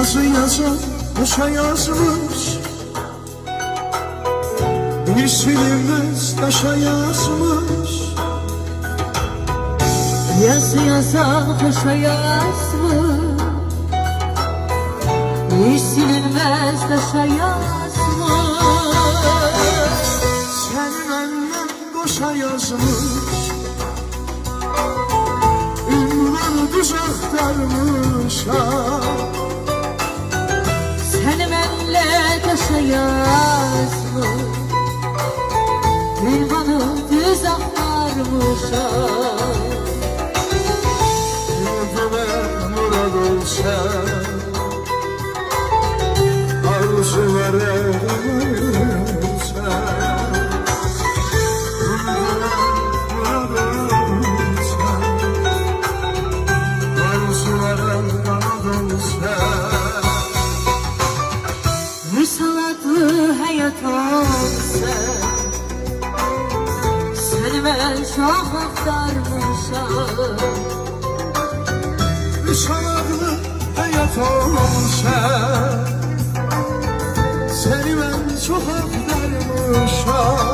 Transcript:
Yazı yazan boşa yazmış, bir silinmez taşa yazmış. Yazı yazan boşa yazmış, bir silinmez taşa yazmış. Senin annen boşa yazmış, ünvanı düz aktarmış. Seni benle taşa yazmış, ünvanı düz aktarmış. Ümidime murad olsa, arzulara varsa. Ümidime murad olsa, arzulara varsa. Müsalatlı hayat olsa, seni ben çok aktarmışam. Müsaadlı hayat olsa, seni ben çok aktarmışam.